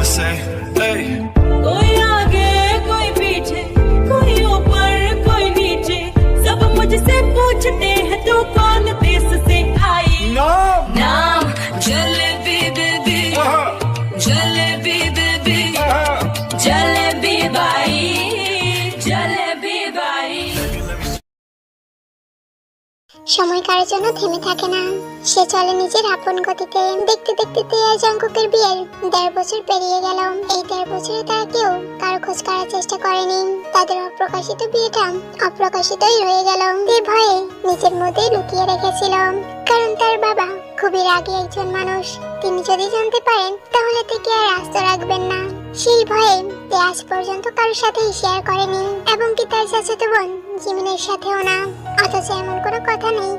say, hey. कोई आगे कोई पीछे कोई ऊपर कोई नीचे सब मुझसे पूछते हैं तू कौन देश से आई नाम jalebi baby jalebi baby jalebi by jalebi by. সময় কারোর জন্য থেমে থাকে না, সে চলে নিজের আপন গতিতে। দেখতে দেখতে তেয়া জাঙ্কুকের বিয়ের 1.5 বছর পেরিয়ে গেল। এই 1.5 বছরে তারা কেউ কারো খোঁজ করার চেষ্টা করেনি। তাদের অপ্রকাশিত বিয়েটা অপ্রকাশিতই রয়ে গেল। তে ভয়ে নিজের মধ্যে লুকিয়ে রেখেছিল, কারণ তার বাবা খুবই রাগী একজন মানুষ। তিনি যদি জানতে পারেন তাহলে থেকে আর আস্ত রাখবেন না। সেই ভয়ে তে আজ পর্যন্ত কারোর সাথে শেয়ার করেনি, এবং কি তার চাচাতো বোন জিমিনের সাথেও না। অথচ এমন কোনো কথা নেই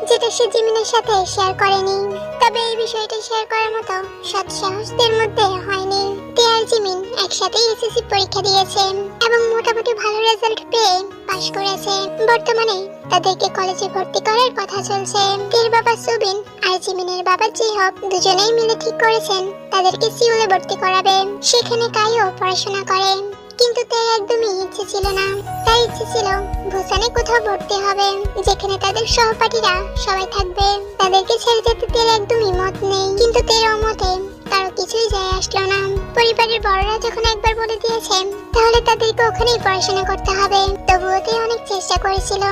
যেটা সে জিমিনের সাথে শেয়ার করেনি। তবে এই বিষয়টা শেয়ার করার মতো সৎ সাহসদের মধ্যে হয়নি। তে আর জিমিন একসাথে এসএসসি পরীক্ষা দিয়েছে এবং মোটামুটি ভালো রেজাল্ট পেয়ে পাশ করেছে। বর্তমানে তাদেরকে কলেজে ভর্তি করার কথা চলছে। তের বাবা সুবিন আর জিমিনের বাবা জিহব দুজনেই মিলে ঠিক করেছেন তাদেরকে সিউলে ভর্তি করাবে। সেখানে কাইও পড়াশোনা করে, কিন্তু তার একদমই ইচ্ছে ছিল না। তার ইচ্ছে ছিল বুসানে কোথাও ভর্তি হবে, যেখানে তাদের সহপাঠীরা সবাই থাকবে। তাদেরকে ছেড়ে যেতে তের একদমই মত নেই, কিন্তু তের অমতে কারো কিছুই যায় আসলো না। পরিবারের বড়রা যখন একবার বলে দিয়েছে তাহলে তাদেরকে ওখানেই পড়াশোনা করতে হবে, তবুও তে অনেক চেষ্টা করেছিল।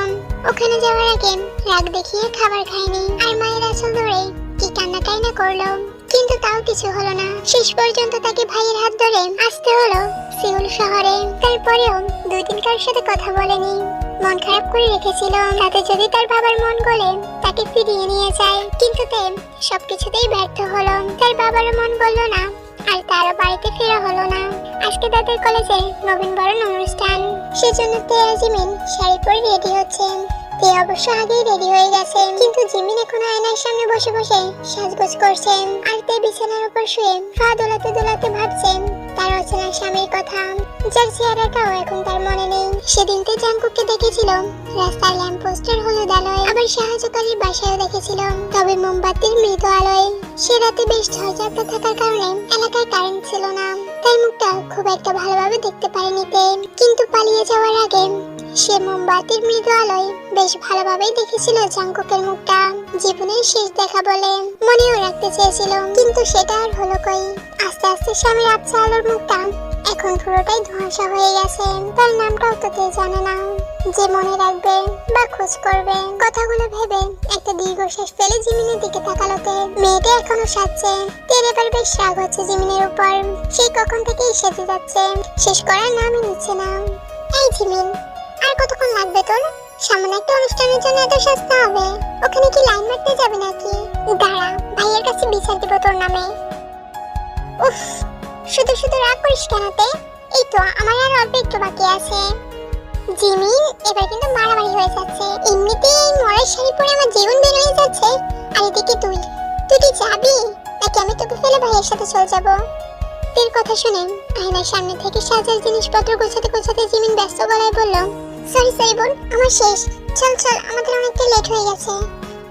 ওখানে যাওয়ার আগে রাগ দেখিয়ে খাবার খায়নি, আর মায়ের আঁচল ধরে কি কান্নাটাই না করলো, কিন্তু তাও কিছু হলো না। শেষ পর্যন্ত তাকে ভাইয়ের হাত ধরে আসতে হলো সিউল শহরে। তারপরেও 2 দিন কারোর সাথে কথা বলেনি, মন খারাপ করে রেখেছিল তাতে যদি তার বাবার মন গলে তাকে ফিরিয়ে নিয়ে যায়। কিন্তু তে সবকিছুতেই ব্যর্থ হলো। তার বাবারও মন গলল না, আর তারও বাড়িতে ফেরা হলো না। আজকে তাদের কলেজে নবীনবরণ অনুষ্ঠান, সেজন্য তে আর জিমিন শাড়ি পরে রেডি হচ্ছে। তে অবশ্য আগেই রেডি হয়ে গেছে, কিন্তু জিমিন এখন আয়নার সামনে বসে বসে সাজগোজ করছে। আর তে বিছানার উপর শুয়ে পা দোলাতে দোলাতে ভাবছে তার অচেনা স্বামীর কথা, যার চেহারাটাও এখন তার মনে নেই। সেদিন তে জাঙ্কুককে দেখেছিল রাস্তার ল্যাম্প পোস্টের হলুদ আলোয়, আবার সাহায্যকারীর বাসায়ও দেখেছিল, তবে মোমবাতির মৃদু আলোয়। সে রাতে বেশ ঝড়ঝাপটা থাকার কারণে এলাকায় কারেন্ট ছিল না, তাই মুখটা খুব একটা ভালোভাবে দেখতে পারেনি তে। কিন্তু পালিয়ে যাওয়ার আগে সে মোমবাতির মৃদু আলোয় বেশ ভালোভাবেই দেখেছিল জাঙ্কুকের মুখটা। জীবনের শেষ দেখা বলে মনেও রাখতে চেয়েছিল, কিন্তু সেটা আর হলো কই। আস্তে আস্তে স্বামীর আবছা আলোর মুখটা এখন পুরোটাই ধোঁয়াশা হয়ে গেছে। তার নামটাও তো তে জানে না, যে মনে রাখবে বা খোঁজ করবে। কথাগুলো ভেবে একটা দীর্ঘশ্বাস ফেলে জিমিনের দিকে তাকালো তে। মেয়েটা এখনো সাজছে, তের এবার বেশ রাগ হচ্ছে জিমিনের উপর। সেই কখন থেকেই সেজে যাচ্ছে, শেষ করার নামই নিচ্ছে না। এই জিমিন, আর কতক্ষণ লাগবে তোর? সামনে একটা অনুষ্ঠানের জন্য এত সাজতে হবে, ওখানে কি লাইন মারতে যাবে নাকি? দাঁড়া, ভাইয়ের কাছে বিচার দিব তোর নামে। উফ, শুধু শুধু রাগ করিস কেন তে? এই তো আমার আর অল্প একটু বাকি আছে। জিমিন, এবার কিন্তু মারামারি হয়ে যাচ্ছে। এমনিতেই এই মরার শাড়ি পরে আমার জীবন বের হয়ে যাচ্ছে, আর এদিকে তুই কি যাবি নাকি আমি তোকে ফেলে ভাইয়ের সাথে চলে যাব? তের কথা শুনে আয়নার সামনে থেকে সাজার জিনিসপত্র গোছাতে গোছাতে জিমিন ব্যস্ত গলায় বলল, সরি বোন, আমার শেষ, চল আমাদের অনেকটা লেট হয়ে গেছে।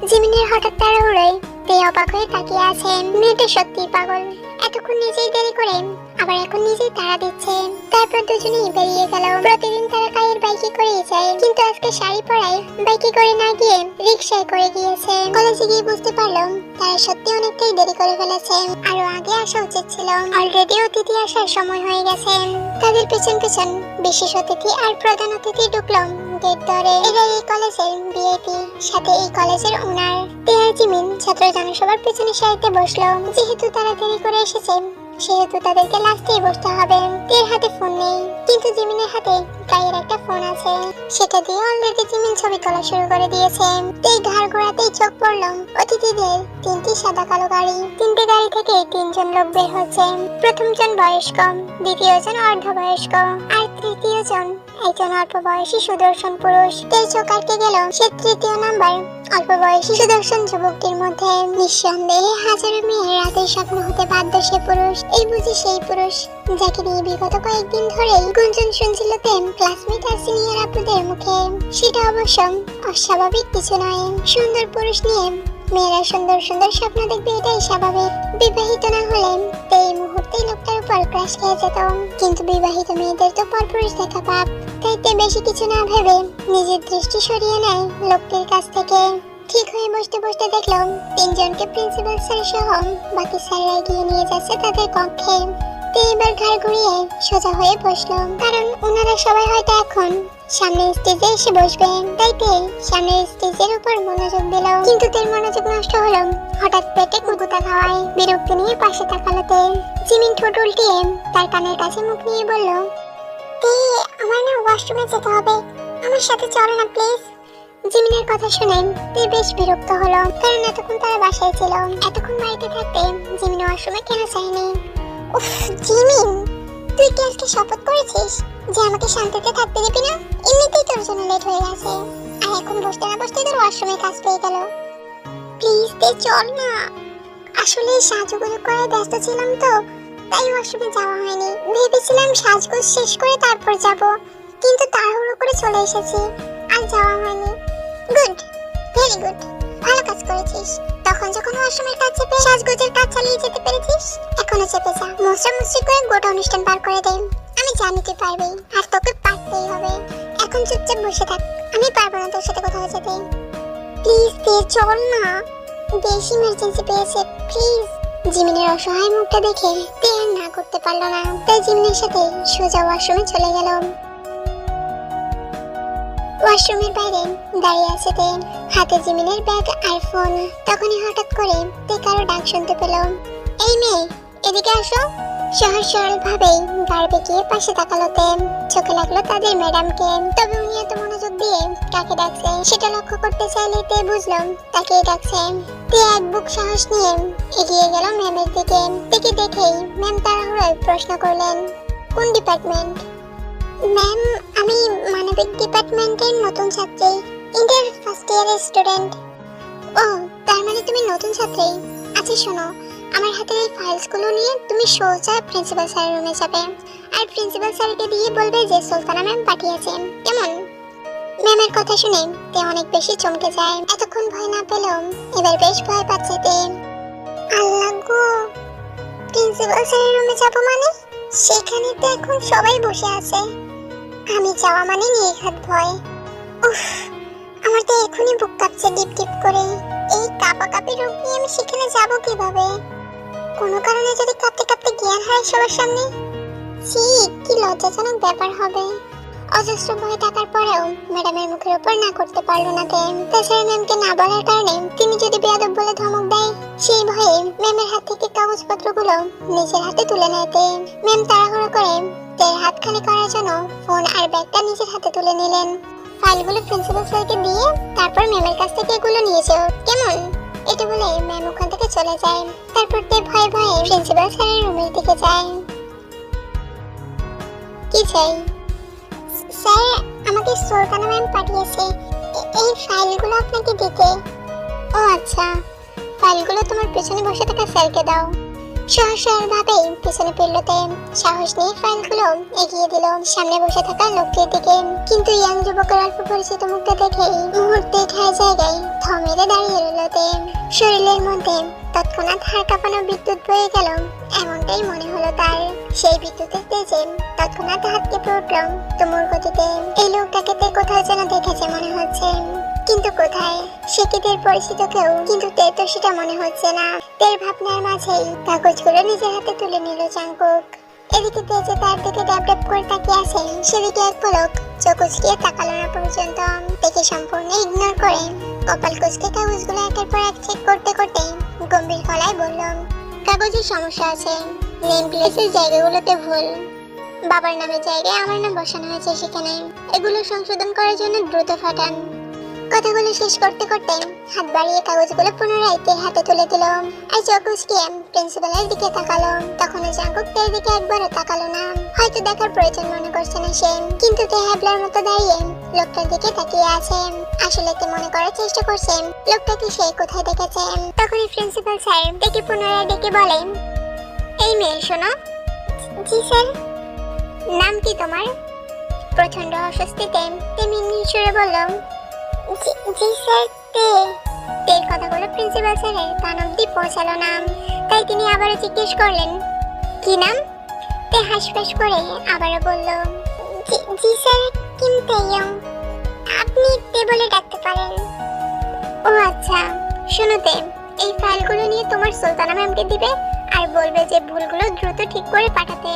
জিমিনের হঠাৎ তাড়াহুড়োয় তে অবাক হয়ে তাকিয়ে আছে। মেয়েটা সত্যিই পাগল, এতক্ষণ নিজেই দেরি করে আবার এখন নিজেই তাড়া দিচ্ছে। তারপর দুজনেই বেরিয়ে গেল। প্রতিদিন তারা কায়ের বাইকে করেই যায়, কিন্তু আজকে শাড়ি পরায় বাইকে করে না গিয়ে রিক্সায় করে গিয়েছে। কলেজে গিয়ে বুঝতে পারলো তারা সত্যি অনেকটাই দেরি করে ফেলেছে, আরো আগে আসা উচিত ছিল। অলরেডি অতিথি আসার সময় হয়ে গেছে। তাদের পেছন পেছন বিশেষ অতিথি আর প্রধান অতিথি ঢুকলো গেট ধরে। এরা এই কলেজের বিএপি, সাথে এই কলেজের ওনার। তে আর জিমিন ছাত্র জনসভার পেছনে সারিতে বসলো। যেহেতু তারা দেরি করে এসেছে সেহেতু তাদেরকে লাস্টেই বসতে হবে। তের হাতে ফোন নেই, কিন্তু জিমিনের হাতে গায়ের একটা ফোন আছে, সেটা দিয়ে অলরেডি জিমিন ছবি তোলা শুরু করে দিয়েছে। এই ঘাড় ঘোরাতেই চোখ পড়লো অতিথিদের 3টি সাদা কালো গাড়ি। 3টে গাড়ি থেকে 3জন লোক বের হচ্ছে। প্রথমজন বয়স্ক, দ্বিতীয়জন অর্ধবয়স্ক, আর তৃতীয়জন একজন অল্প বয়সী সুদর্শন পুরুষ। তের চোখ আটকে গেল সে 3য় নাম্বার অল্প বয়সী সুদর্শন যুবকটির মধ্যে। নিঃসন্দেহে হাজারো মেয়ের রাতের স্বপ্ন হতে বাধ্য সে পুরুষ। এই বুঝি সেই পুরুষ যাকে নিয়ে বিগত কয়েকদিন ধরেই গুঞ্জন শুনছিল তেম ক্লাসমেট আর সিনিয়র আপুদের মুখে। সেটা অবশ্য অস্বাভাবিক কিছু নয়। সুন্দর পুরুষ নিয়ে মেয়েরা সুন্দর সুন্দর স্বপ্ন দেখবে, এটাই স্বাভাবিক। বিবাহিত না হলে এই মুহূর্তে লোকটার উপর ক্রাশ খেয়ে যেত। কিন্তু বিবাহিত মেয়েদের তো পরপুরুষ দেখা পাপ, তাই তে বেশি কিছু না ভেবে নিজের দৃষ্টি সরিয়ে নেয় লোকটির কাছ থেকে। ঠিক হয়ে বসতে বসতে দেখলাম তিনজনকে প্রিন্সিপাল স্যার সহ বাকি স্যাররা এগিয়ে নিয়ে যাচ্ছে তাদের কক্ষে। তে এবার ঘাড় ঘুরিয়ে সোজা হয়ে বসলো, কারণ ওনারা সবাই হয়তো এখন সামনে স্টেজে এসে বসবে, তাই তে সামনের স্টেজের উপর মনোযোগ দিল। কিন্তু তের মনোযোগ নষ্ট হলো হঠাৎ পেটে কুকুতা খাওয়ায়। বিরক্তি নিয়ে পাশে তাকালো তে। জিমিন ঠোঁট উল্টিয়ে তার কানের কাছে মুখ নিয়ে বলল, তে আমার না ওয়াশরুমে যেতে হবে, আমার সাথে চলো না প্লিজ। জিমিনের কথা শুনে তে বেশ বিরক্ত হলো, কারণ এতক্ষণ তারা বাসায় ছিল। এতক্ষণ বাড়িতে থাকতে জিমিন ওয়াশরুমে কেন চায়নি? উফ জিমিন, তুই কি আজকে শপথ করেছিস যে আমাকে শান্তিতে থাকতে দিবি না? এমনিতেই তোর জন্য লেট হয়ে গেছে, আর এখন বসতে না বসতে তোর ওয়াশরুমে কাজ পেয়ে গেল। প্লিজ তে চল না। আসলে সাজুগুজু করে ব্যস্ত ছিলাম তো, তাই ওয়াশরুমে যাওয়া হয়নি। ভেবেছিলাম সাজগোজ শেষ করে তারপর যাব, কিন্তু তাড়াহুড়ো করে চলে এসেছি, আর যাওয়া হয়নি। গুড, ভেরি গুড, ভালো কাজ করেছিস। তখন যখন ওয়াশরুমের কাজ চেপে সাজগোজের কাজ চালিয়ে যেতে পেরেছিস, এখনো চেপে যা। মুসরামুসরি করে গোটা অনুষ্ঠান পার করে দে। আমি জানি তুই পারবি, আর তোকে পারতেই হবে। এখন চুপচাপ বসে থাক, আমি পারবো না তোর সাথে কোথাও যেতে। প্লিজ দে, চল না, বেশ ইমার্জেন্সি পেয়েছে, প্লিজ। জিমিনের অসহায় মুখটা দেখে তে আর না করতে পারলো না, তাই জিমিনের সাথে সোজা ওয়াশরুমে চলে গেল। ওয়াশরুমের বাইরে দাঁড়িয়ে আছে তে, হাতে জিমিনের ব্যাগ আর ফোন। তখনই হঠাৎ করে তে কারো ডাক শুনতে পেল। এই মেয়ে, এদিকে আসো। সহজ সরল ভাবেই গাড় বেঁকিয়ে পাশে তাকালো তে। চোখে লাগলো তাদের ম্যাডামকে, তবে উনি এত মনোযোগ দিয়ে কাকে ডাকছে সেটা লক্ষ্য করতে চাইলে তে বুঝলো তাকেই ডাকছে। তে এক বুক সাহস নিয়ে এগিয়ে গেল ম্যামের দিকে। তেকে দেখেই ম্যাম তাড়াহুড়োয় প্রশ্ন করলেন, কোন ডিপার্টমেন্ট? ম্যাম, আমি মানবিক ডিপার্টমেন্টের নতুন ছাত্রী, ইন্টার ফার্স্ট ইয়ারের স্টুডেন্ট। ও, তার মানে তুমি নতুন ছাত্রী। আচ্ছা শোনো, আমার হাতে এই ফাইলসগুলো নিয়ে তুমি সোজা প্রিন্সিপাল স্যারের রুমে যাবে, আর প্রিন্সিপাল স্যারকে দিয়ে বলবে যে সুলতানা ম্যাম পাঠিয়েছেন, কেমন? ম্যামের কথা শুনে তে অনেক বেশি চমকে যায়। এতক্ষণ ভয় না পেলেও এবার বেশ ভয় পাচ্ছে তে। আল্লাহ গো, প্রিন্সিপাল স্যারের রুমে যাবো মানে? সেখানে তো এখন সবাই বসে আছে, আমি যাওয়া মানে নির্ঘাত ভয়। উফ, আমার তো এখনই বুক কাঁপছে ডিপ ডিপ করে। এই কাঁপাকাঁপি রোগ নিয়ে আমি সেখানে যাব কিভাবে? কোনো কারণে যদি কাঁপতে কাঁপতে জ্ঞান হারাই সবার সামনে, কি লজ্জাজনক ব্যাপার হবে। অজস্র ভয় থাকার পরেও ম্যাডামের মুখের উপর না করতে পারলো না তে। তাছাড়া ম্যামকে না বলার কারণে তিনি যদি বেয়াদব বলে ধমক দেয়, সেই ভয়ে ম্যামের হাত থেকে কাগজপত্রগুলো নিজের হাতে তুলে নেয় তে। ম্যাম তাড়াহুড়ো করে তের হাত খালি করার জন্য ফোন আর ব্যাগটা নিজের হাতে তুলে নিলেন। ফাইলগুলো প্রিন্সিপাল স্যারকে দিয়ে তারপর ম্যামের কাছ থেকে এগুলো নিয়েছে, কেমন? এটা বলে ম্যাম ওখান থেকে চলে যায়। তারপর তে ভয়ে ভয়ে প্রিন্সিপাল স্যারের রুমের দিকে যায়। কি চাই? স্যার, আমাকে সুলতানা ম্যাম পাঠিয়েছে এই ফাইলগুলো আপনাকে দিতে। ও আচ্ছা, ফাইলগুলো তোমার পেছনে বসে থাকা স্যারকে দাও। সহজ সরল ভাবেই পেছনে ফিরলোতে সাহস নিয়ে ফাইলগুলো এগিয়ে দিল সামনে বসে থাকা লোকটির দিকে। কিন্তু ইয়াং যুবকের অল্প পরিচিত মুখটা দেখেই মুহূর্তে ঠায় জায়গায় থম মেরে দাঁড়িয়ে রইলতে। শরীরের মধ্যে তৎক্ষণাৎ হাড় কাঁপানো বিদ্যুৎ বয়ে গেল, এমনটাই মনে হলো তার। সেই বিদ্যুতের তেজে তৎক্ষণাৎ হাত কেঁপে উঠল তুমুল গতিতে। এই লোকটাকে তে কোথাও যেন দেখেছে মনে হচ্ছে, কিন্তু কোথায়? সে কি তের পরিচিত কেউ? কিন্তু তের তো সেটা মনে হচ্ছে না। তের ভাবনার মাঝেই কাগজগুলো নিজের হাতে তুলে নিল জাঙ্কুক। এদিকে তে যে তার দিকে ড্যাব ড্যাব করে তাকিয়ে আছে, সেদিকে এক পলক চোখ উচকিয়ে তাকালো না পর্যন্ত। তেকে সম্পূর্ণ ইগনোর করে কপাল কুচকে কাগজগুলো একের পর এক চেক করতে করতে গম্ভীর গলায় বলল, কাগজের সমস্যা আছে, নেম প্লেসের জায়গাগুলোতে ভুল, বাবার নামের জায়গায় আমার নাম বসানো হয়েছে সেখানে, এগুলো সংশোধন করার জন্য দ্রুত ফাটান। কথাগুলো শেষ করতে করতে হাত বাড়িয়ে কাগজগুলো পুনরায় তের হাতে তুলে দিল, আর চোখ উচকিয়ে প্রিন্সিপালের দিকে তাকালো। তখনও জাঙ্কুক তের দিকে একবারও তাকালো না, হয়তো দেখার প্রয়োজন মনে করছে না সে। কিন্তু তে হ্যাবলার মতো দাঁড়িয়ে লোকটার দিকে তাকিয়ে আছে। আসলে তে মনে করার চেষ্টা করছে লোকটাকে সে কোথায় দেখেছে। তখনই প্রিন্সিপাল স্যার তেকে পুনরায় ডেকে বলে, এই মেয়ে শোনো। জি স্যার। নাম কি তোমার? প্রচন্ড অস্বস্তিতে তে মিনমিন সুরে বলল, জি স্যার, তে। তের কথাগুলো প্রিন্সিপাল স্যারের কান অব্দি পৌঁছালো না, তাই তিনি আবারও জিজ্ঞেস করলেন, কি নাম? তে হাসফাস করে আবারও বলল, জি স্যার, কিম তাইয়ং। আপনি তে বলে ডাকতে পারেন। ও আচ্ছা, শোনো তে, এই ফাইলগুলো নিয়ে তোমার সুলতানা ম্যামকে দিবে আর বলবে যে ভুলগুলো দ্রুত ঠিক করে পাঠাতে।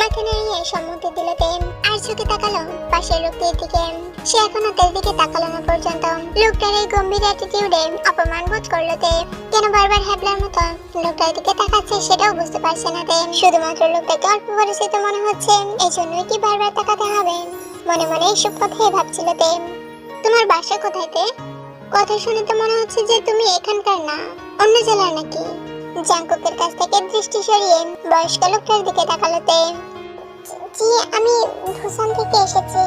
মাথা নাড়িয়ে সম্মতি দিল তে, আর চোখে তাকালো পাশের লোকটির দিকে। সে এখনো তের দিকে তাকালো না পর্যন্ত। লোকটার এই গম্ভীর অ্যাটিটিউডে অপমান বোধ করলো তে। কেন বারবার হ্যাবলার মতো লোকটার দিকে তাকাচ্ছে সেটাও বুঝতে পারছে না তে। শুধুমাত্র লোকটাকে অল্প পরিচিত মনে হচ্ছে, এই জন্যই কি বারবার তাকাতে হবে? মনে মনে এইসব কথাই ভাবছিল তে। তোমার বাসা কোথায় তে? কথা শুনে তো মনে হচ্ছে যে তুমি এখানকার না, অন্য জেলার নাকি? জাংকুকের কাছ থেকে দৃষ্টি সরিয়ে বয়স্ক লোকটার দিকে তাকালো তে। জি, আমি বুসান থেকে এসেছি।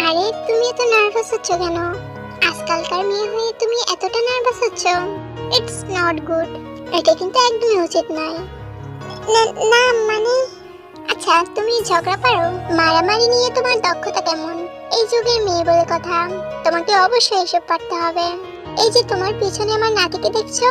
আরে তুমি এত নার্ভাস হচ্ছ কেন? আজকালকার মেয়ে হয়ে তুমি এতটা নার্ভাস হচ্ছ? It's not good. এটা কিন্তু একদমই উচিত নয়। না মানে, আচ্ছা তুমি ঝগড়া পারো? মারামারি নিয়ে তোমার দক্ষতা কেমন? এই যুগের মেয়ে বলে কথা, তোমাকে অবশ্যই এসব পারতে হবে। এই যে তোমার পিছনে আমার নাতিকে দেখছো,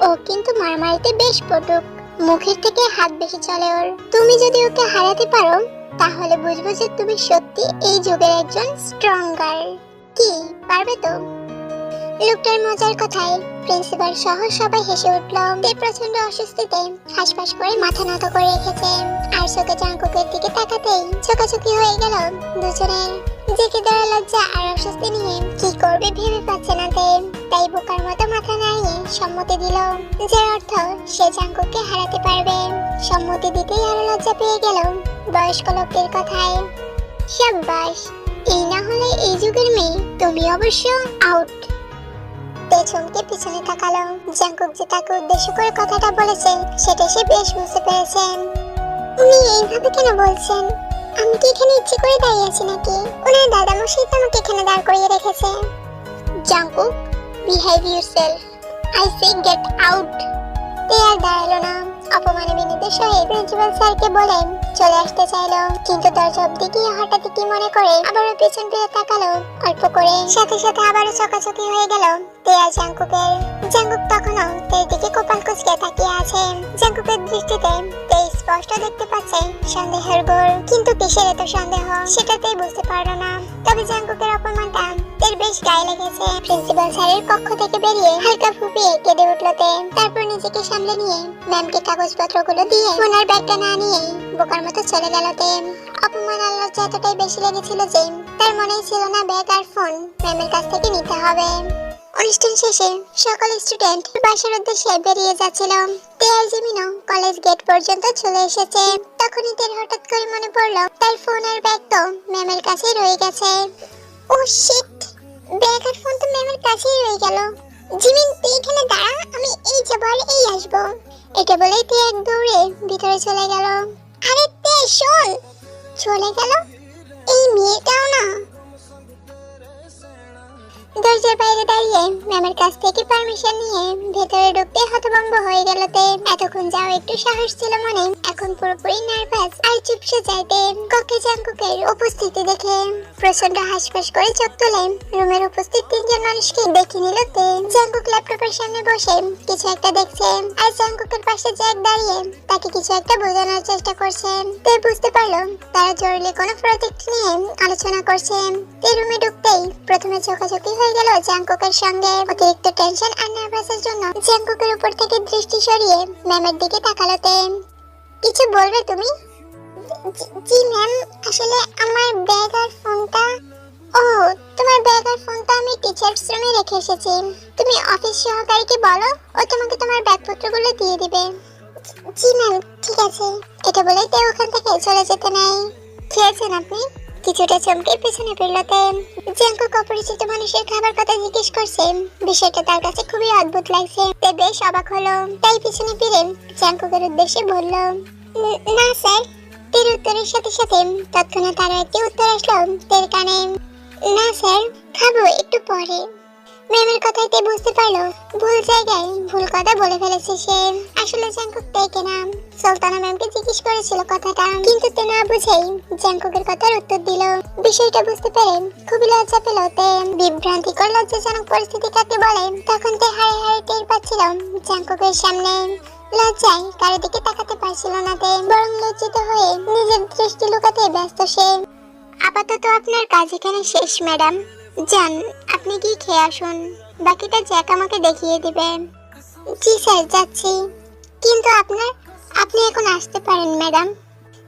ও কিন্তু মারামারিতে বেশ পটুক। মুখের থেকে হাত বেশি চলে ওর। তুমি যদি ওকে হারাতে পারো তাহলে বুঝবো যে তুমি সত্যি এই যুগের একজন স্ট্রং গার্ল। কি পারবে তো? লোকটার মজার কথায় প্রিন্সিপাল সহ সবাই হেসে উঠল। তে প্রচন্ড অস্বস্তিতে হাসপাস করে মাথা নত করে রেখেছে, আর চোখে জাংকুকের দিকে তাকাতেই চোখাচোখি হয়ে গেল দুজনের। জেকে দেওয়া লজ্জা আর অস্বস্তি নিয়ে কি করবে ভেবে পাচ্ছে না তে। তাই বোকার মতো মাথা নাড়িয়ে সম্মতি দিল, যার অর্থ সে জাংকুককে হারাতে পারবে। সম্মতি দিতেই আরো লজ্জা পেয়ে গেল বয়স্ক লোকটির কথায়। শাবাশ, এই না হলে এই যুগের মেয়ে তুমি অবশ্য আউট। তে চমকে পিছনে তাকালো। জাংকুক যে তাকে উদ্দেশ্য করে কথাটা বলেছে সেটা সে বেশ বুঝতে পেরেছে। উনি এইভাবে কেন বলছেন? আমি কি এখানে ইচ্ছে করে দাঁড়িয়ে আছি নাকি? ওনার দাদামশাই তো আমাকে এখানে দাঁড় করিয়ে রেখেছে। Jungkook, behave yourself, I say get out. তে আর দাঁড়ালো না, অপমানে বিনীত সহিত প্রিন্সিপাল স্যারকে বলে চলে আসতে চাইলো, কিন্তু দরজা অব্দি গিয়ে হঠাৎ কি মনে করে আবারও পেছন ফিরে তাকালো অল্প করে। সাথে সাথে আবারও চকাচকি হয়ে গেল তে আর জাংকুকের। জাংকুক তখনও তের দিকে কপাল কুঁচকে তাকিয়ে আছে। জাংকুকের দৃষ্টিতে তে স্পষ্ট দেখতে পাচ্ছে সন্দেহের ঘোর, কিন্তু কিসের এত সন্দেহ সেটাতেই বুঝতে পারলো না। তবে জাংকুকের অপমানটা তের বেশ গায়ে লেগেছে। প্রিন্সিপাল স্যারের কক্ষ থেকে বেরিয়ে হালকা ফুপিয়ে কেঁদে উঠলো তে। তারপর নিজেকে সামলে নিয়ে ম্যামকে কাগজপত্রগুলো দিয়ে ওনার ব্যাগটা না নিয়ে বোকার মতো চলে গেল তে। অপমান আর লজ্জা এতটাই বেশি লেগেছিল যে তার মনেই ছিল না ব্যাগ আর ফোন ম্যামের কাছ থেকে নিতে হবে। অনুষ্ঠান শেষে সকল স্টুডেন্ট বাসার উদ্দেশ্যে বেরিয়ে যাচ্ছিল। তে আর জিমিনও কলেজ গেট পর্যন্ত চলে এসেছে। তখনই তের হঠাৎ করে মনে পড়লো তার ফোন আর ব্যাগ তো ম্যামের কাছেই রয়ে গেছে। ও শিট, ব্যাগ আর ফোন তো ম্যামের কাছেই রয়ে গেল। জিমিন তুই এখানে দাঁড়া, আমি এই যাবো আর এই আসবো। এটা বলেই তে এক দৌড়ে ভিতরে চলে গেল। আরে তে শোন, চলে গেল এই মেয়েটাও না। দরজার বাইরে দাঁড়িয়ে ম্যামের কাছ থেকে পারমিশন নিয়ে ভেতরে ঢুকতে হতভম্ব হয়ে গেল তে। এতক্ষণ যাও একটু সাহস ছিল মনে, এখন পুরোপুরি নার্ভাস আর চুপসে যাইতে। কক্ষে জাংকুকের উপস্থিতি দেখে প্রচন্ড হাসপাস করে চোখ তুলে রুমের উপস্থিত তিনজন মানুষকে দেখে নিল তে। জাংকুক ল্যাপটপের সামনে বসে কিছু একটা দেখছে, আর জাংকুকের পাশে জ্যাক দাঁড়িয়ে তাকে কিছু একটা বোঝানোর চেষ্টা করছে। তে বুঝতে পারলো তারা জরুরি কোনো প্রজেক্ট নিয়ে আলোচনা করছে। তে রুমে ঢুকতেই প্রথমে চোখাচোখি হয়ে গেল জাংকুকের সঙ্গে। অতিরিক্ত টেনশন আর নার্ভাসের জন্য জাংকুকের উপর থেকে দৃষ্টি সরিয়ে ম্যামের দিকে তাকালো তে। কিছু বলবে তুমি? জি ম্যাম, আসলে আমার ব্যাগ আর ফোনটা। ও, তোমার ব্যাগ আর ফোনটা আমি টিচার্স রুমে রেখে এসেছি। তুমি অফিস সহকারীকে বলো ও তোমাকে তোমার ব্যাগপত্রগুলো দিয়ে দিবে। জি ম্যাম, ঠিক আছে। এটা বলেই তে ওখান থেকে চলে যেতে নেই। খেয়েছেন আপনি? কিছুটা চমকে পেছনে ফিরলতে। জাংকুক অপরিচিত মানুষের খাবার কথা জিজ্ঞেস করছে, বিষয়টা তার কাছে খুবই অদ্ভুত লাগছে। তে বেশ অবাক হলো, তাই পিছনে ফিরে জাংকুকের উদ্দেশ্যে বলল, না স্যার। তের উত্তরের সাথে সাথে তৎক্ষণাৎ আরো একটি উত্তর আসলো তের কানে, না স্যার, খাবো একটু পরে। ম্যামের কথায় তে বুঝতে পারলো ভুল জায়গায় ভুল কথা বলে ফেলেছে সে। আসলে জাংকুক তেকে না, সুলতানা ম্যামকে জিজ্ঞেস করেছিল কথাটা, কিন্তু তে না বুঝেই জাংকুকের কথার উত্তর দিল। বিষয়টা বুঝতে পেরে খুবই লজ্জা পেল তে। বিভ্রান্তিকর লজ্জাজনক পরিস্থিতি কাকে বলে তখন তে হাড়ে হাড়ে টের পাচ্ছিল জাংকুকের সামনে লজ্জায় কারো দিকে তাকাতে পারছিল না তে, বরং লজ্জিত হয়ে নিজের দৃষ্টি লুকাতে ব্যস্ত সে। আপাতত আপনার কাজ এখানে শেষ ম্যাডাম, যান আপনি কি খেয়ে আসুন, বাকিটা জ্যাক আমাকে দেখিয়ে দিবেন। জি স্যার, যাচ্ছি। কিন্তু আপনি এখন আসতে পারেন ম্যাডাম।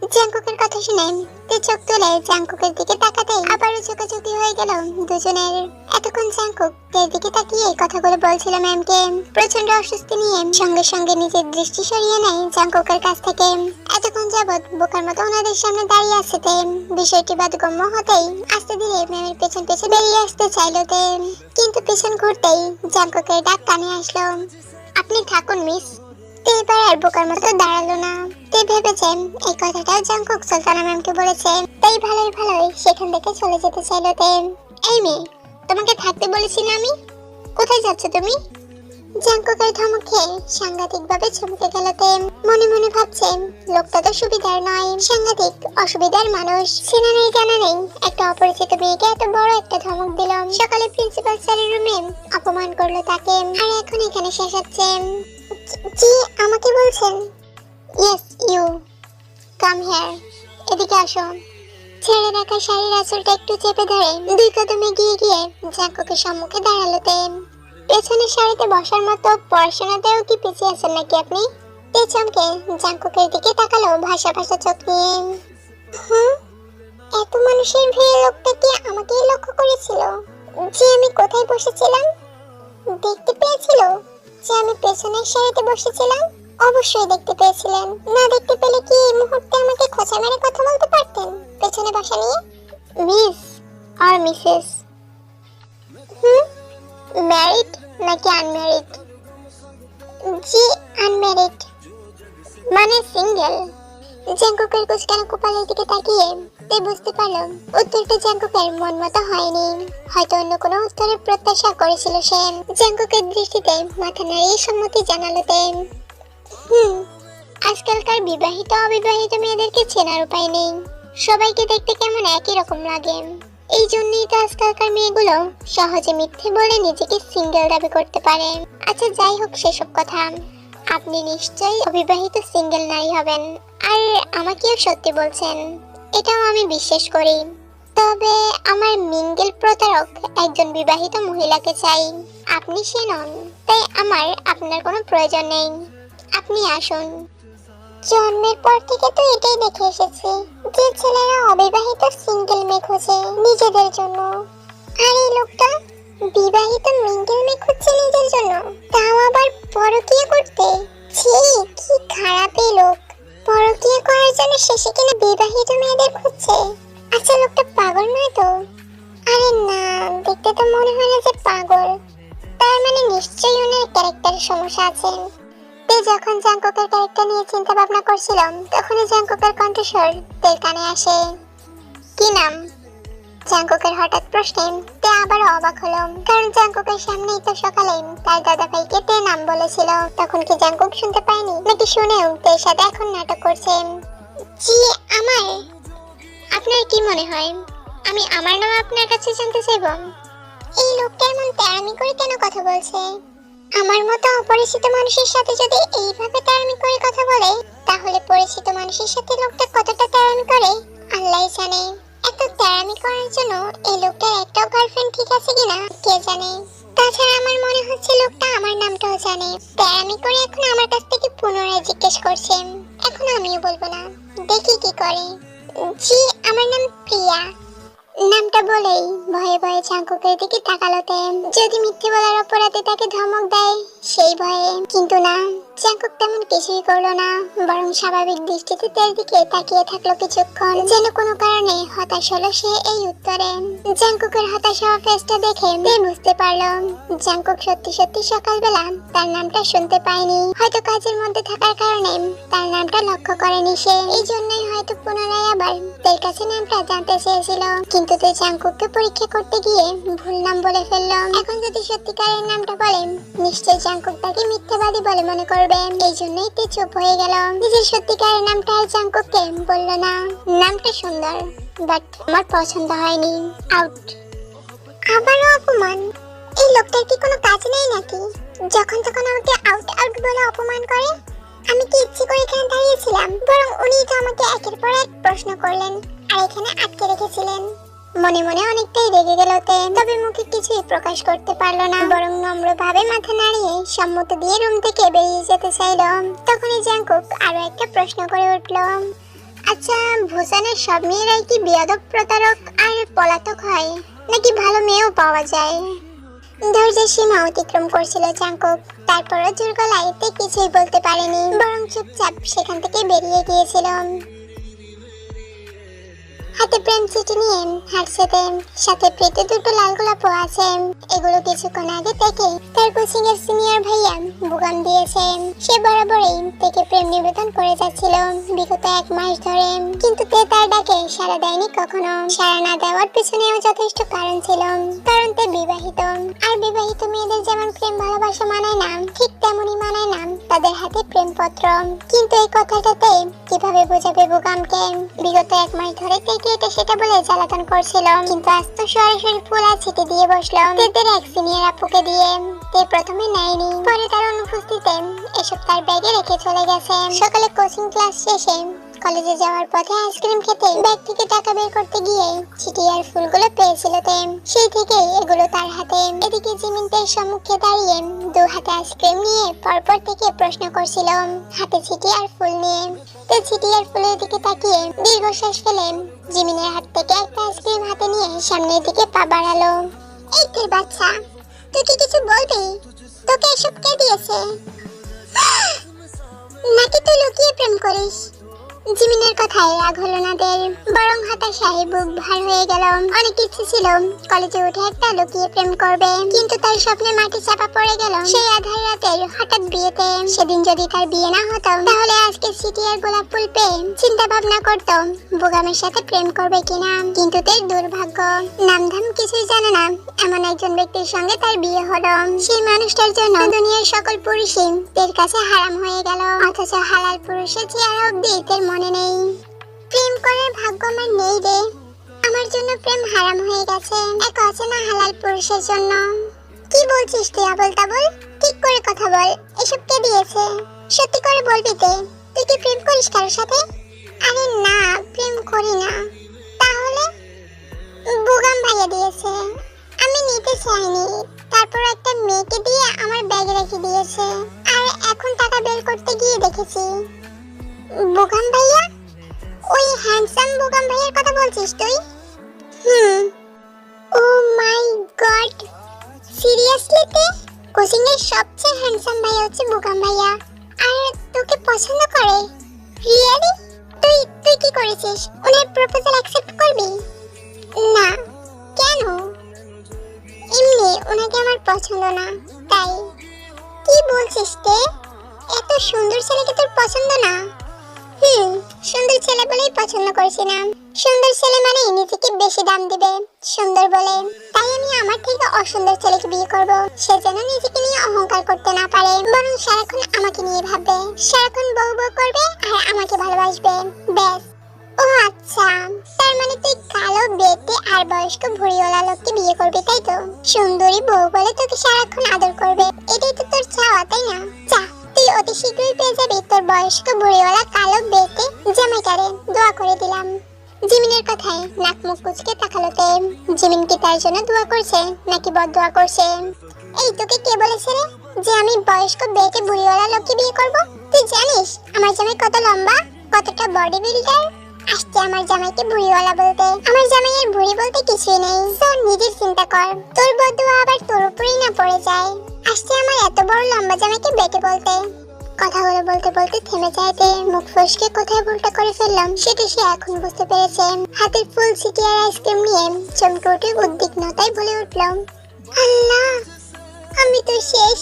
জাংকুকের কথা শুনে তে চোখ তুলে জাংকুকের দিকে তাকাতেই আবারও চোখাচোখি হয়ে গেল দুজনের। এতক্ষণ জাংকুক তের দিকে তাকিয়ে কথাগুলো বলছিল ম্যামকে। প্রচন্ড অস্বস্তি নিয়ে সঙ্গে সঙ্গে নিজের দৃষ্টি সরিয়ে নেয় জাংকুকের কাছ থেকে। এতক্ষণ যাবৎ বোকার মতো ওনাদের সামনে দাঁড়িয়ে আছে তে। বিষয়টি বাদগম্য হতেই আস্তে ধীরে ম্যামের পেছন পেছন বেরিয়ে আসতে চাইলো তে, কিন্তু পেছন ঘুরতেই জাংকুকের ডাক কানে আসলো, আপনি থাকুন মিস। তে এবার আর বোকার মতো দাঁড়ালো না। তে ভেবেছেন এই কথাটা জাংকুক সুলতানা ম্যামকে বলেছে, তাই ভালোই সেখান থেকে চলে যেতে চাইলো তে। এই মেয়ে, তোমাকে থাকতে বলেছি না আমি, কোথায় যাচ্ছ তুমি? জাংকুকের ধমক খেয়ে সাংঘাতিক ভাবে চমকে গেল তে। মনে মনে ভাবছে লোকটা তো সুবিধার নয়, সাংঘাতিক অসুবিধার মানুষ। চেনা নেই জানা নেই একটা অপরিচিত মেয়েকে এত বড় একটা ধমক দিল। সকালে প্রিন্সিপাল স্যারের রুমে অপমান করলো তাকে, আর এখন এখানে শেষাচ্ছে। জি আমাকে বলছেন? ইয়েস ইউ, কাম হিয়ার, এদিকে আসো। ছেড়ে রাখা শাড়ির আঁচলটা একটু চেপে ধরে 2 কদমে গিয়ে জাংকুকের সম্মুখে দাঁড়ালো তে। পেছনের সারিতে বসার মতো পড়াশোনাতেও কি পিছিয়ে আছেন নাকি আপনি? তে চমকে জাংকুকের দিকে তাকালো ভাষা চোখ নিয়ে। এত মানুষের ভিড়ে লোকটা কি আমাকেই লক্ষ্য করেছিল? যে আমি কোথায় বসেছিলাম দেখতে পেয়েছিল? যে আমি পেছনের সারিতে বসেছিলাম? অবশ্যই দেখতে পেয়েছিলেন। না দেখতে পেলে কি এই মুহূর্তে আমাকে খোঁচা মেরে কথা বলতে পারতেন পেছনে বসা নিয়ে? মিস আর মিসেস? ম্যারিড নাকি আনম্যারিড? জি আনম্যারিড। মানে সিঙ্গেল? জাংকুকের কুচকানো কপালের দিকে তাকিয়ে তে বুঝতে পারলো উত্তরটা জাংকুকের মন মতো হয়নি। হয়তো অন্য কোনো উত্তরের প্রত্যাশা করেছিল সে। জাংকুকের দৃষ্টিতে মাথা নাড়িয়ে সম্মতি জানালো তে। আজকালকার বিবাহিত অবিবাহিত মেয়েদেরকে চেনার উপায় নেই, সবাইকে দেখতে কেমন একই রকম লাগে। এই জন্যই তো আজকালকার মেয়েগুলো সহজে মিথ্যে বলে নিজেকে সিঙ্গেল দাবি করতে পারে। আচ্ছা যাই হোক সেসব কথা, আপনি নিশ্চয়ই অবিবাহিত সিঙ্গেল নারী হবেন, আর আমাকেও সত্যি বলছেন, এটাও আমি বিশ্বাস করি। তবে আমার মিঙ্গেল প্রতারক একজন বিবাহিত মহিলাকে চাই, আপনি সে নন, তাই আমার আপনার কোনো প্রয়োজন নেই। আপনি আসুন। জন্মের পর থেকে তো এটাই দেখে এসেছি যে ছেলেরা অবিবাহিত সিঙ্গেল মেয়ে খোঁজে নিজেদের জন্য, আর এই লোকটা বিবাহিত মিঙ্গেল মেয়ে খুঁজছে নিজের জন্য, তাও আবার পরকীয়া করতে। ছি, কি খারাপ এই লোক, পরকীয়া করার জন্য শেষে কিনা বিবাহিত মেয়েদের খুঁজছে। আচ্ছা লোকটা পাগল নয় তো? আরে না, দেখতে তো মনে হয় না যে পাগল, তার মানে নিশ্চয়ই ওনার ক্যারেক্টারের সমস্যা আছে। যখন জাংকুকের ক্যারেক্টার নিয়ে চিন্তা ভাবনা করছিলাম তখনই জাংকুকের কণ্ঠস্বর তের কানে আসে। কি নাম? জাংকুকের হঠাৎ প্রশ্নে তে আবারও অবাক হলো, কারণ জাংকুকের সামনেই তো সকালে তার দাদা ভাইকে তে নাম বলেছিল। তখন কি জাংকুক শুনতে পায়নি, নাকি শুনেও তের সাথে এখন নাটক করছে? জি আমার। আপনার কি মনে হয় আমি আমার নাম আপনার কাছে জানতে চাইব? এই লোকটা এমন তেরামি করে কেন কথা বলছে? আমার মতো অপরিচিত মানুষের সাথে যদি এইভাবে তেরামি করে কথা বলে, তাহলে পরিচিত মানুষের সাথে লোকটা কতটা তেরামি করে আল্লাহই জানে। এত তেরামি করার জন্য এই লোকটার একটাও গার্লফ্রেন্ড ঠিক আছে কিনা কে জানে। তাছাড়া আমার মনে হচ্ছে লোকটা আমার নামটাও জানে, তেরামি করে এখন আমার কাছ থেকে পুনরায় জিজ্ঞেস করছে। এখন আমিও বলবো না, দেখি কি করে। জি আমার নাম প্রিয়া। নামটা বলেই ভয়ে ভয়ে জাংকুকের দিকে তাকালো তে, যদি মিথ্যে বলার অপরাধে তাকে ধমক দেয় সেই ভয়ে। কিন্তু না, জাংকুক তেমন কিছুই করলো না, বরং স্বাভাবিক দৃষ্টিতে তের দিকে তাকিয়ে থাকলো কিছুক্ষণ, যেন কোনো কারণে হতাশ হলো সে এই উত্তরে। জাংকুকের হতাশ হওয়া ফেসটা দেখে তে বুঝতে পারলো জাংকুক সত্যি সকালবেলা তার নামটা শুনতে পায়নি। হয়তো কাজের মধ্যে থাকার কারণে তার নামটা লক্ষ্য করেনি সে, এই জন্যই হয়তো পুনরায় আবার তের কাছে নামটা জানতে চেয়েছিল। কিন্তু তে জাংকুককে পরীক্ষা করতে গিয়ে ভুল নাম বলে ফেললো। এখন যদি সত্যিকারের নামটা বলে নিশ্চয়ই জাংকুক তাকে মিথ্যাবাদী বলে মনে করবে, এই জন্যই তে চুপ হয়ে গেল। নিজের সত্যিকারের নামটা আর জাংকুককে বলল না। নামটা সুন্দর, বাট আমার পছন্দ হয়নি, আউট। আবারও অপমান? এই লোকটার কি কোনো কাজ নেই নাকি? যখন তখন আমাকে আউট বলে অপমান করে। আমি কি ইচ্ছে করে এখানে দাঁড়িয়েছিলাম? বরং উনি তো আমাকে একের পর এক প্রশ্ন করলেন আর এখানে আটকে রেখেছিলেন। মনে মনে অনেকটাই রেগে গেল তে, তবে মুখে কিছুই প্রকাশ করতে পারলো না, বরং নম্রভাবে মাথা নাড়িয়ে সম্মতি দিয়ে রুম থেকে বেরিয়ে যেতে চাইল। তখনই জাঙ্কুক আরো একটা প্রশ্ন করে উঠল, আচ্ছা ভুসানের সব মেয়েরাই কি বেয়াদব, প্রতারক আর পলাতক হয়, নাকি ভালো মেয়েও পাওয়া যায়? ধৈর্যের সীমা অতিক্রম করছিল জাঙ্কুক, তারপরও জোর গলায় তে কিছুই বলতে পারেনি, বরং চুপচাপ সেখান থেকে বেরিয়ে গিয়েছিল। হাতে প্রেম চিঠি নিয়ে হাঁটছে তে, সাথে পেটে দুটো লাল গোলাপও আছে। এগুলো কিছুক্ষণ আগে থেকে তার কোচিং এর সিনিয়র ভাইয়া বুগাম দিয়েছে। সে বরাবরই থেকে প্রেম নিবেদন করে যাচ্ছিল বিগত 1 মাস ধরে, কিন্তু তে তার ডাকে সাড়া দেয়নি কখনো। সাড়া না দেওয়ার পিছনেও যথেষ্ট কারণ ছিল, কারণ তে বিবাহিত, আর বিবাহিত মেয়েদের যেমন প্রেম ভালোবাসা মানায় না, ঠিক তেমনই মানায় না তাদের হাতে প্রেমপত্র। কিন্তু এই কথাটাতে কিভাবে বোঝাবে বুগামকে? বিগত 1 মাস ধরে থেকে এটা সেটা বলে জ্বালাতন করছিল, কিন্তু আজ তো সরাসরি ফুল আর চিঠি দিয়ে বসলো তেদের এক সিনিয়র আপুকে দিয়ে। তে প্রথমে নেয়নি, পরে তার অনুপস্থিতিতে এসব তার ব্যাগে রেখে চলে গেছে। সকালে কোচিং ক্লাস শেষে কলেজে যাওয়ার পথে আইসক্রিম খেতে ব্যাগ থেকে টাকা বের করতে গিয়ে চিঠি আর ফুলগুলো পেয়েছিল তে, সেই থেকে এগুলো তার হাতে। এদিকে জিমিন তের সম্মুখে দাঁড়িয়ে 2 হাতে আইসক্রিম নিয়ে পরপর থেকে প্রশ্ন করছিল, হাতে চিঠি আর ফুল নিয়ে। তে চিঠি আর ফুলের দিকে তাকিয়ে দীর্ঘশ্বাস ফেলে জিমিনের হাত থেকে একটা আইসক্রিম হাতে নিয়ে সামনের দিকে পা বাড়ালো। এই তোর বাচ্চা, তুই কি কিছু বলবি? তোকে এসব কে দিয়েছে? নাকি তুই লুকিয়ে প্রেম করিস? জিমিনের কথায় রাগ হলো না দের, বরং হতাশায় বুক ভার হয়ে গেল। অনেক ইচ্ছে ছিল কলেজে উঠে একটা লুকিয়ে প্রেম করবে, কিন্তু তার স্বপ্নে মাটি চাপা পড়ে গেল সেই আধার রাতের হঠাৎ বিয়েতে। সেদিন যদি তার বিয়ে না হতো, তাহলে আজকে চিঠি আর গোলাপ ফুল পেয়ে চিন্তা ভাবনা করতো বুগামের সাথে প্রেম করবে কিনা। কিন্তু তার দুর্ভাগ্য, নামধাম কিছুই জানে না এমন একজন ব্যক্তির সঙ্গে তার বিয়ে হলো। সেই মানুষটার জন্য দুনিয়ার সকল পুরুষই তার কাছে হারাম হয়ে গেল, অথচ হালাল পুরুষের চেহারা অব্দি তার মনে নেই। প্রেম করার ভাগ্য আমার নেই রে, আমার জন্য প্রেম হারাম হয়ে গেছে এক অচেনা হালাল পুরুষের জন্য। কি বলছিস তুই আবল তাবল? ঠিক করে কথা বল, এসব কে দিয়েছে? সত্যি করে বলবি তে, তুই কি প্রেম করিস কারোর সাথে? আরে না, প্রেম করি না। তাহলে? বুগাম ভাইয়া দিয়েছে, আমি নিতে চাইনি, তারপর একটা মেয়েকে দিয়ে আমার ব্যাগে রেখে দিয়েছে, আর এখন টাকা বের করতে গিয়ে দেখেছি। বুগাম ভাইয়া? ওই হ্যান্ডসাম বুগাম ভাইয়ার কথা বলছিস তুই? ও মাই গড, সিরিয়াসলি তে? কোচিং এর সবচেয়ে হ্যান্ডসাম ভাইয়া হচ্ছে বুগাম ভাইয়া, আর তোকে পছন্দ করে? রিয়েলি? তুই তুই কি করেছিস? ওনার প্রপোজাল অ্যাকসেপ্ট করবি? না। কেন? এমনি ওনাকে আমার পছন্দ না, তাই। কি বলছিস তে? এত সুন্দর ছেলেকে তোর পছন্দ না? সুন্দর ছেলে বলেই পছন্দ করছি না। সুন্দর ছেলে মানে নিজেকে বেশি দাম দিবে সুন্দর বলে, তাই আমি আমার থেকে অসুন্দর ছেলেকে বিয়ে করব। সে যেন নিজেকে নিয়ে অহংকার করতে না পারে, বরং সারাক্ষণ আমাকে নিয়ে ভাববে, সারাক্ষণ বউ বউ করবে আর আমাকে ভালোবাসবে, ব্যাস। ও আচ্ছা, তার মানে তুই কালো বেটে আর বয়স্ক ভুঁড়িওয়ালা লোককে বিয়ে করবি, তাই তো? সুন্দরী বউ বলে তোকে সারাক্ষণ আদর করবে, এটাই তো তোর চাওয়া, তাই না? চা, তুই অতি শীঘ্রই পেয়ে যাবি তোর বয়স্ক ভুঁড়িওয়ালা কালো বেটে জামাইটারে, দোয়া করে দিলাম। জিমিনের কথায় নাক মুখ কুচকে তাকালো তে। জিমিন কি তার জন্য দোয়া করছে নাকি বদদোয়া করছে? এই তোকে কে বলেছে রে যে আমি বয়স্ক বেটে ভুঁড়িওয়ালা লোককে বিয়ে করব? তুই জানিস আমার জামাই কত লম্বা, কতটা বডি বিল্ডার? আসছে আমার জামাইকে ভুঁড়িওয়ালা বলতে। আমার জামাইয়ের ভুঁড়ি বলতে কিছুই নেই, তো নিজের চিন্তা কর, তোর বদদোয়া আবার তোর উপরেই না পড়ে যায়। আসছে আমার এত বড় লম্বা জামাইকে বেটে বলতে। কথাগুলো বলতে বলতে থেমে যাইতে মুখ ফসকে কোথায় ভুলটা করে ফেললাম সেটা সে এখন বুঝতে পেরেছে। হাতের ফুল চিঠি আর আইসক্রিম নিয়ে চমকে উঠে উদ্বিগ্নতায় বলে উঠল, আল্লাহ, আমি তো শেষ।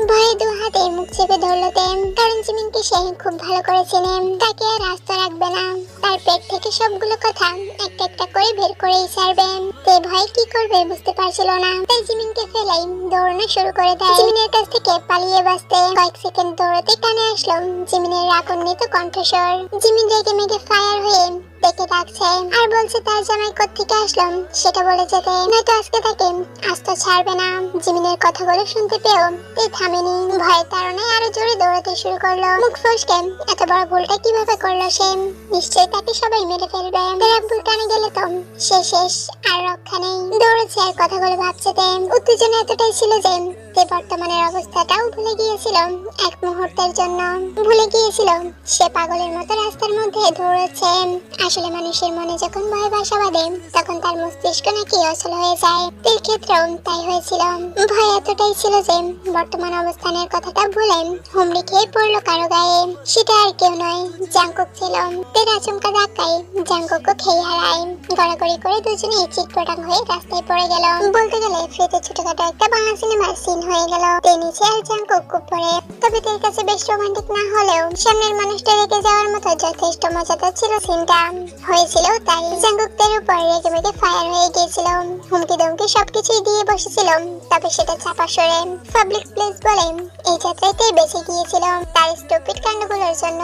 ভয়ে 2 হাতে মুখ চেপে ধরলো তে, কারণ জিমিনকে সে খুব ভালো করে চেনে, তাকে আর রাস্তা রাখবে না। তার পেট থেকে সবগুলো কথা একটা একটা করে বের করেই ছাড়বে। তে ভয়ে কি করবে বুঝতে পারছিল না, তাই জিমিনকে ফেলাই দৌড়ানো শুরু করে দেয়। জিমিনের কাছ থেকে পালিয়ে বাঁচতে কয়েক সেকেন্ড দৌড়াতে কানে আসলো জিমিনের রাগান্বিত কণ্ঠস্বর। জিমিন রেগে মেগে ফায়ার হয়ে তে ডেকে ডাকছে আর বলছে তার জামাই কোত্থেকে আসলাম সেটা বলে যেতে, নয়তো আজকে তাকে আস্ত ছাড়বে না। জিমিনের কথাগুলো শুনতে পেয়েও তে থামেনি, ভয়ের তাড়নায় আরো জোরে দৌড়াতে শুরু করলো। মুখ ফসকে এত বড় ভুলটা কিভাবে করলো সে? নিশ্চয়ই তাকে সবাই মেরে ফেলবে। তার ভুল কানে গেলে তো সে শেষ, আর রক্ষা নেই। দৌড়েছে আর কথাগুলো ভাবছে তে। উত্তেজনা এতটাই ছিল যে তে বর্তমানের অবস্থাটাও ভুলে গিয়েছিল। এক মুহূর্তের জন্য ভুলে গিয়েছিল সে পাগলের মতো রাস্তার মধ্যে দৌড়াচ্ছে। আসলে মানুষের মনে যখন ভয় বাসা বাঁধে তখন তার মস্তিষ্ক নাকি অচল হয়ে যায়। তের ক্ষেত্রেও তাই হয়েছিল। ভয় এতটাই ছিল যে বর্তমান অবস্থানের কথাটা ভুলে হুমড়ি খেয়ে পড়লো কারো গায়ে। সেটা আর কেউ নয়, জাংকুক ছিল। তের আচমকা ধাক্কায় জাংকুকও খেয়ে হারায়। গড়াগড়ি করে দুজনেই চিৎপটাং হয়ে রাস্তায় পড়ে গেল। বলতে গেলে ফ্রিতে ছোটখাটো একটা বাংলা সিনেমার সিন হয়ে গেল। তে নিচে আর জাংকুক উপরে। তবে তের কাছে বেশ রোমান্টিক না হলেও সামনের মানুষটা রেখে যাওয়ার মতো যথেষ্ট মজাদার ছিল সিনটা। হয়েছিল তাই জাংকুক তের উপর রেগে মেগে ফায়ার হয়ে গিয়েছিল। হুমকি দমকি সবকিছুই দিয়ে বসেছিল, তবে সেটা চাপা সরে পাবলিক প্লেস বলে এই যাত্রায় বেঁচে গিয়েছিল তার স্টুপিড কাণ্ডগুলোর জন্য।